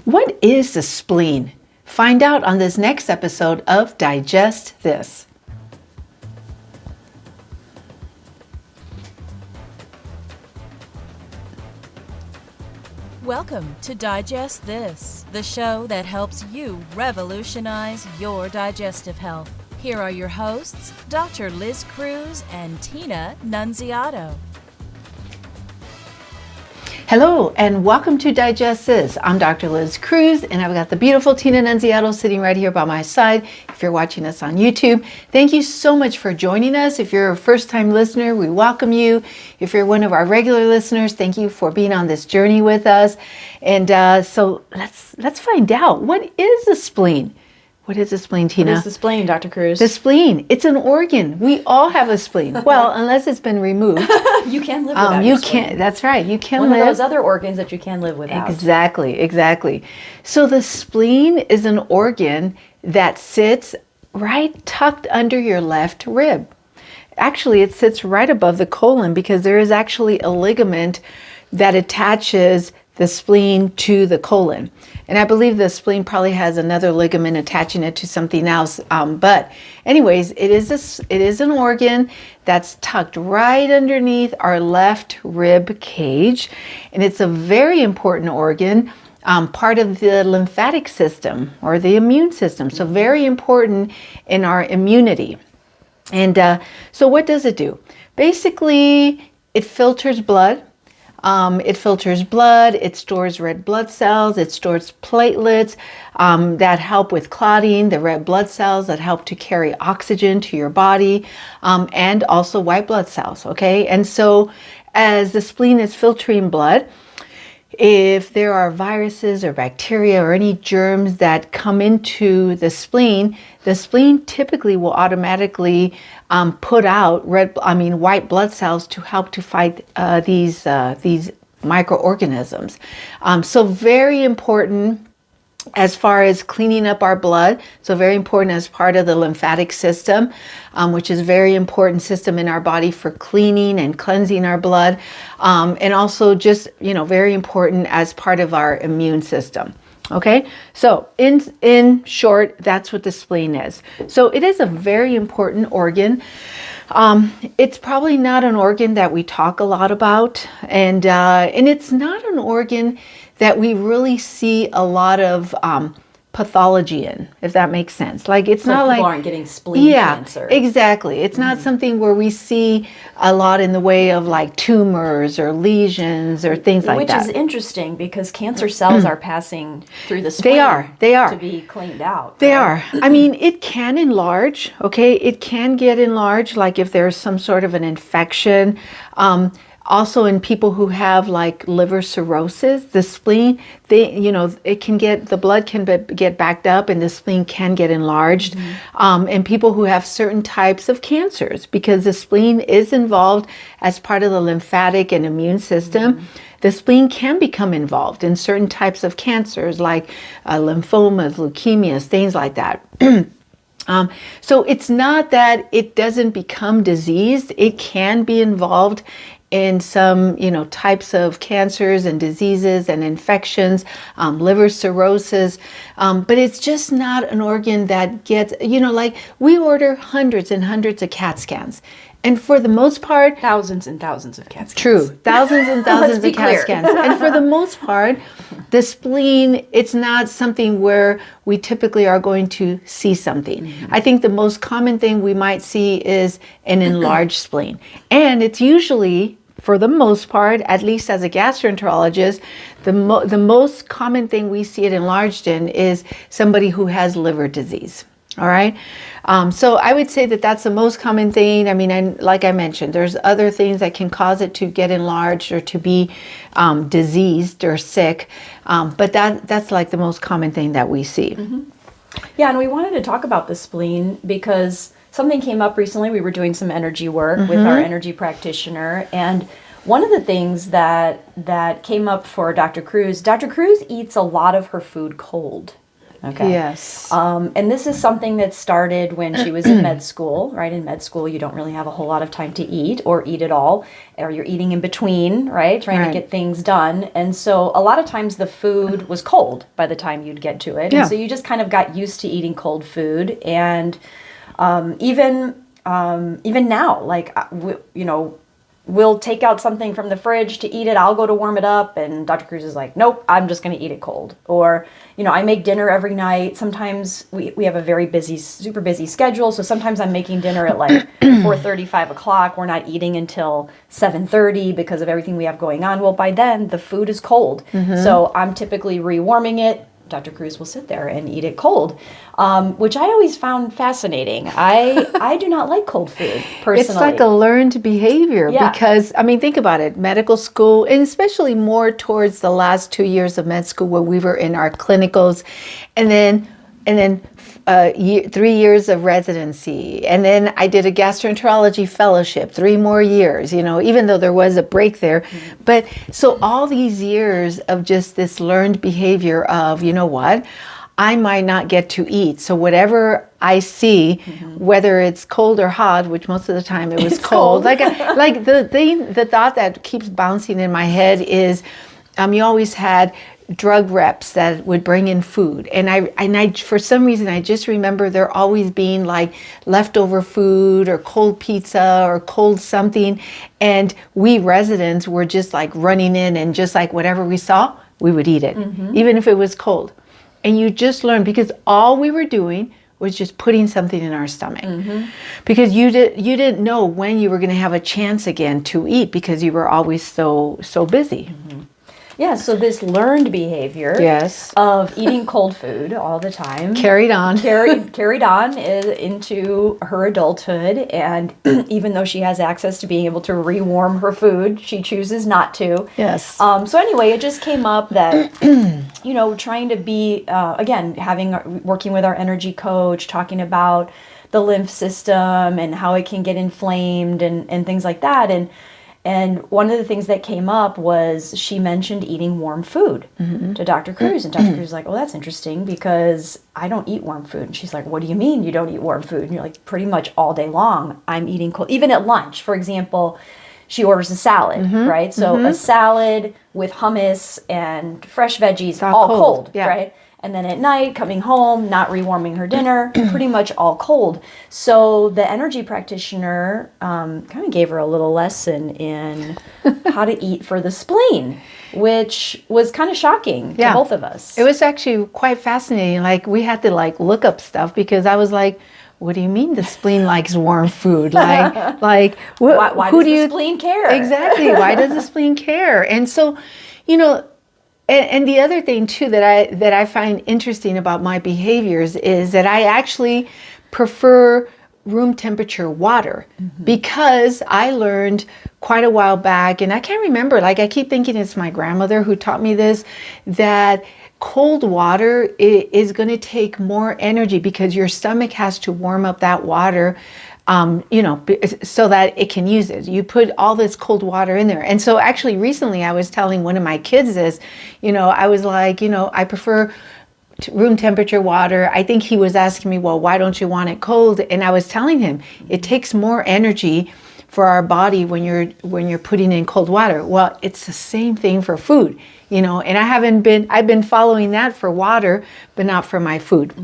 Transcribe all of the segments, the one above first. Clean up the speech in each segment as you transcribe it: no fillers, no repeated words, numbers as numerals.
What is the spleen? Find out on this next episode of Digest This. Welcome to Digest This, the show that helps you revolutionize your digestive health. Here are your hosts, Dr. Liz Cruz and Tina Nunziato. Hello and welcome to Digest This. I'm Dr. Liz Cruz and I've got the beautiful Tina Nunziato sitting right here by my side. If you're watching us on YouTube, thank you so much for joining us. If you're a first-time listener, we welcome you. If you're one of our regular listeners, thank you for being on this journey with us. And so let's find out, what is the spleen? What is the spleen, Tina? What is the spleen, Dr. Cruz? The spleen, it's an organ. We all have a spleen. Well, unless it's been removed. You can live without your spleen. Can't. That's right. You can One live. of those other organs that you can live without. Exactly. So the spleen is an organ that sits right tucked under your left rib. Actually, it sits right above the colon because there is actually a ligament that attaches the spleen to the colon. And I believe the spleen probably has another ligament attaching it to something else. But anyways, it is an organ that's tucked right underneath our left rib cage. And it's a very important organ, part of the lymphatic system or the immune system. So very important in our immunity. And so what does it do? Basically, it filters blood. It stores red blood cells, it stores platelets that help with clotting, the red blood cells that help to carry oxygen to your body, and also white blood cells, okay? And so as the spleen is filtering blood, if there are viruses or bacteria or any germs that come into the spleen typically will automatically put out white blood cells to help to fight these microorganisms. So very important as far as cleaning up our blood. So very important as part of the lymphatic system, which is a very important system in our body for cleaning and cleansing our blood. And also just, very important as part of our immune system. Okay, so in short, that's what the spleen is. So it is a very important organ. It's probably not an organ that we talk a lot about, and it's not an organ that we really see a lot of pathology in, if that makes sense. Like it's not like people aren't getting spleen cancer. Exactly. It's not something where we see a lot in the way of like tumors or lesions or things like that. Which is interesting because cancer cells are passing through the spleen. They are to be cleaned out. They are. I mean, it can enlarge. Okay, it can get enlarged, like if there's some sort of an infection. Also, in people who have like liver cirrhosis, the spleen, the blood can get backed up and the spleen can get enlarged. And people who have certain types of cancers, because the spleen is involved as part of the lymphatic and immune system. The spleen can become involved in certain types of cancers like lymphomas, leukemias, things like that. So it's not that it doesn't become diseased. It can be involved in some, types of cancers and diseases and infections, liver cirrhosis. But it's just not an organ that gets, like we order hundreds and hundreds of CAT scans. And for the most part, thousands and thousands of CAT scans. True, thousands and thousands of CAT scans. And for the most part, the spleen, it's not something where we typically are going to see something. I think the most common thing we might see is an enlarged spleen. And it's usually, for the most part, at least as a gastroenterologist, the most common thing we see it enlarged in is somebody who has liver disease. All right. So I would say that that's the most common thing. I mean, like I mentioned, there's other things that can cause it to get enlarged or to be diseased or sick. But that's like the most common thing that we see. Yeah. And we wanted to talk about the spleen because something came up recently. We were doing some energy work with our energy practitioner. And one of the things that came up for Dr. Cruz eats a lot of her food cold. Okay. Yes. And this is something that started when she was in med school, right? In med school, you don't really have a whole lot of time to eat or eat at all, or you're eating in between, right? Trying to get things done. And so a lot of times the food was cold by the time you'd get to it. Yeah. And so you just kind of got used to eating cold food. And even now, like, we'll take out something from the fridge to eat it. I'll go to warm it up. And Dr. Cruz is like, nope, I'm just going to eat it cold. Or, I make dinner every night. Sometimes we have a very busy, super busy schedule. So sometimes I'm making dinner at like 4:30, 5 o'clock. We're not eating until 7:30 because of everything we have going on. Well, by then the food is cold. So I'm typically rewarming it. Dr. Cruz will sit there and eat it cold, which I always found fascinating. I do not like cold food, personally. It's like a learned behavior because, think about it, medical school, and especially more towards the last 2 years of med school where we were in our clinicals, and then 3 years of residency. And then I did a gastroenterology fellowship, 3 more years, even though there was a break there. But so all these years of just this learned behavior of, what, I might not get to eat. So whatever I see, whether it's cold or hot, which most of the time it was cold. Like the thought that keeps bouncing in my head is, you always had drug reps that would bring in food, and I for some reason I just remember there always being like leftover food or cold pizza or cold something, and we residents were just like running in and just like whatever we saw, we would eat it, even if it was cold. And you just learn, because all we were doing was just putting something in our stomach, because you didn't know when you were going to have a chance again to eat because you were always so busy. Yeah, so this learned behavior of eating cold food all the time carried on into her adulthood, and even though she has access to being able to rewarm her food, she chooses not to. Yes. So anyway, it just came up that trying to be again, working with our energy coach, talking about the lymph system and how it can get inflamed and things like that, and one of the things that came up was she mentioned eating warm food to Dr. Cruz. And Dr. Cruz was like, oh, that's interesting because I don't eat warm food. And she's like, what do you mean you don't eat warm food? And you're like, pretty much all day long I'm eating cold. Even at lunch, for example, she orders a salad, right? So a salad with hummus and fresh veggies, all cold, right? And then at night, coming home, not rewarming her dinner, pretty much all cold. So the energy practitioner kind of gave her a little lesson in how to eat for the spleen, which was kind of shocking to both of us. It was actually quite fascinating. Like, we had to look up stuff because I was like, what do you mean the spleen likes warm food? Why does the spleen care? Exactly. Why does the spleen care? And so, and the other thing too that I find interesting about my behaviors is that I actually prefer room temperature water, because I learned quite a while back, and I can't remember, I keep thinking it's my grandmother who taught me this, that cold water is going to take more energy because your stomach has to warm up that water, so that it can use it. You put all this cold water in there. And so actually recently I was telling one of my kids this, I was like, I prefer room temperature water. I think he was asking me, well, why don't you want it cold? And I was telling him it takes more energy for our body when you're putting in cold water. Well, it's the same thing for food, and I've been following that for water, but not for my food.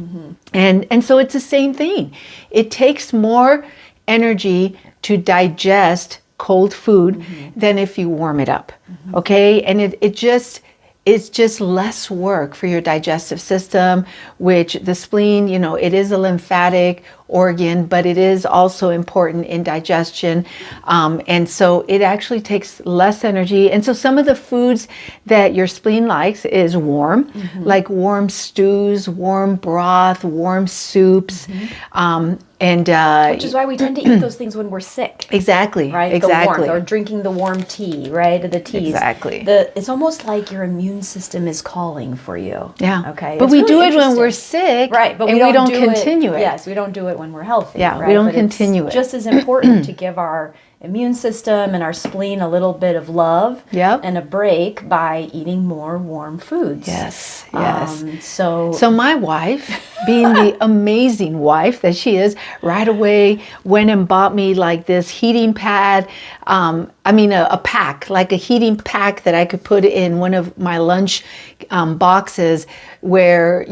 And so it's the same thing. It takes more energy to digest cold food than if you warm it up. Okay. And it's just less work for your digestive system, which the spleen, it is a lymphatic organ, but it is also important in digestion. And so it actually takes less energy. And so some of the foods that your spleen likes is warm, like warm stews, warm broth, warm soups. Which is why we tend to eat those things when we're sick. Exactly. Right? Exactly. The warmth, or drinking the warm tea, right? The teas. Exactly. It's almost like your immune system is calling for you. Yeah. Okay. But we do it when we're sick. Right. But we don't continue it. Yes, we don't do it when we're healthy. Yeah, right? we don't But continue it's it. just as important to give our immune system and our spleen a little bit of love Yep. and a break by eating more warm foods. Yes. So My wife, being the amazing wife that she is, right away went and bought me like this heating pad. A pack, like a heating pack that I could put in one of my lunch boxes where,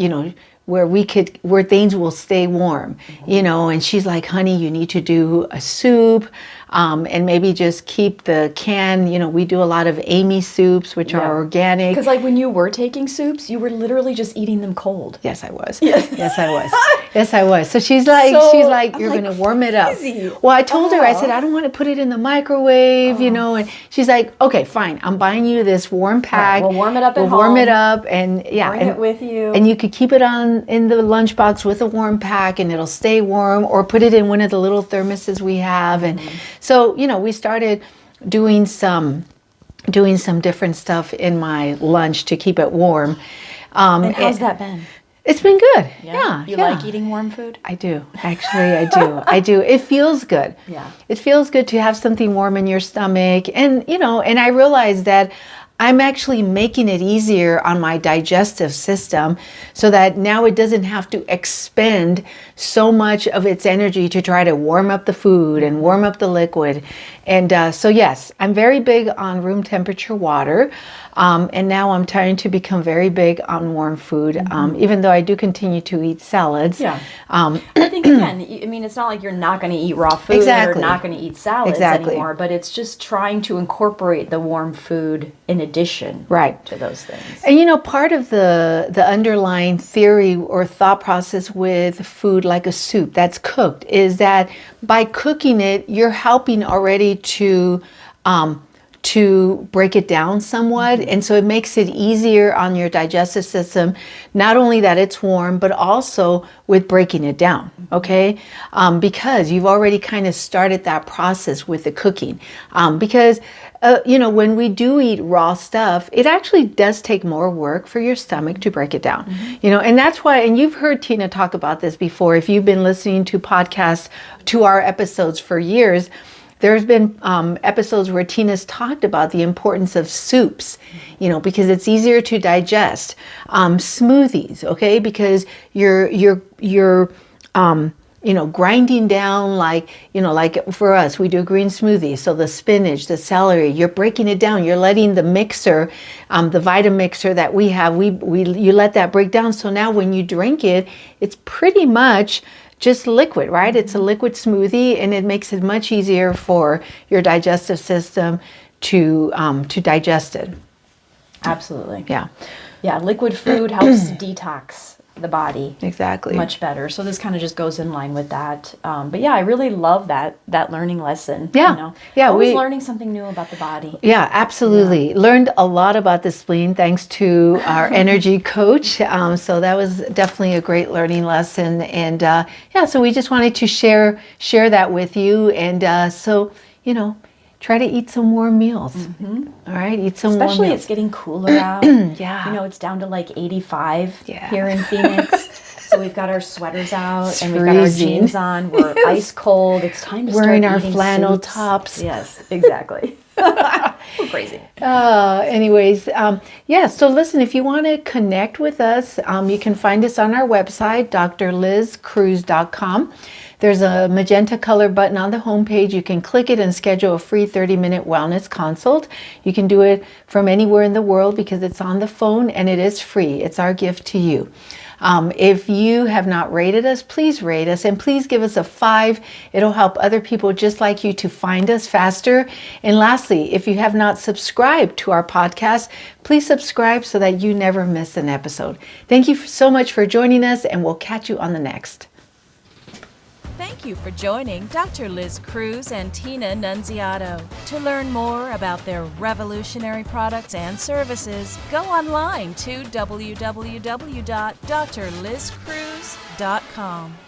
where things will stay warm, and she's like, honey, you need to do a soup, and maybe just keep the can, we do a lot of Amy soups, which are organic. because like when you were taking soups, you were literally just eating them cold. Yes, I was. Yes, I was. Yes, I was. So she's like, you're going to warm it up. Crazy. Well, I told her, I said, I don't want to put it in the microwave, and she's like, okay, fine. I'm buying you this warm pack. We'll warm it up at We'll warm it home. up and Bring it with you. And you could keep it in the lunchbox with a warm pack and it'll stay warm, or put it in one of the little thermoses we have. And so, we started doing some different stuff in my lunch to keep it warm. And how's that been? It's been good. Yeah. You like eating warm food? I do. Actually, I do. I do. It feels good. Yeah. It feels good to have something warm in your stomach. And, and I realize that I'm actually making it easier on my digestive system so that now it doesn't have to expend so much of its energy to try to warm up the food and warm up the liquid. And so, yes, I'm very big on room temperature water. And now I'm trying to become very big on warm food, even though I do continue to eat salads. Yeah. I think, again, it's not like you're not going to eat raw food or not going to eat salads anymore, but it's just trying to incorporate the warm food in addition to those things. And, part of the underlying theory or thought process with food like a soup that's cooked is that by cooking it, you're helping already to break it down somewhat. And so it makes it easier on your digestive system, not only that it's warm, but also with breaking it down, okay? Because you've already kind of started that process with the cooking. Because when we do eat raw stuff, it actually does take more work for your stomach to break it down, and that's why, and you've heard Tina talk about this before, if you've been listening to podcasts, to our episodes for years, there's been episodes where Tina's talked about the importance of soups, because it's easier to digest. Smoothies, okay, because you're grinding down, like for us, we do a green smoothie. So the spinach, the celery, you're breaking it down. You're letting the mixer, the Vitamixer that we have, you let that break down. So now when you drink it, it's pretty much just liquid, right? It's a liquid smoothie, and it makes it much easier for your digestive system to digest it. Absolutely. Yeah. Yeah, liquid food helps detox the body. Exactly. Much better. So this kind of just goes in line with that. But yeah, I really love that learning lesson. Yeah. Always learning something new about the body. Yeah, absolutely. Yeah. Learned a lot about the spleen thanks to our energy coach. So that was definitely a great learning lesson. And so we just wanted to share that with you. And try to eat some warm meals. All right, eat some warm meals. Especially it's getting cooler out. Yeah. It's down to like 85 here in Phoenix. So we've got our sweaters out It's and we've got our freezing. jeans on. We're ice cold. It's time to Wearing start our eating flannel soups. tops. Yes, exactly. We're crazy. Anyways, so listen, if you want to connect with us, you can find us on our website, drlizcruz.com. There's a magenta color button on the homepage. You can click it and schedule a free 30-minute wellness consult. You can do it from anywhere in the world because it's on the phone and it is free. It's our gift to you. If you have not rated us, please rate us and please give us a 5. It'll help other people just like you to find us faster. And lastly, if you have not subscribed to our podcast, please subscribe so that you never miss an episode. Thank you so much for joining us, and we'll catch you on the next. Thank you for joining Dr. Liz Cruz and Tina Nunziato. To learn more about their revolutionary products and services, go online to www.drlizcruz.com.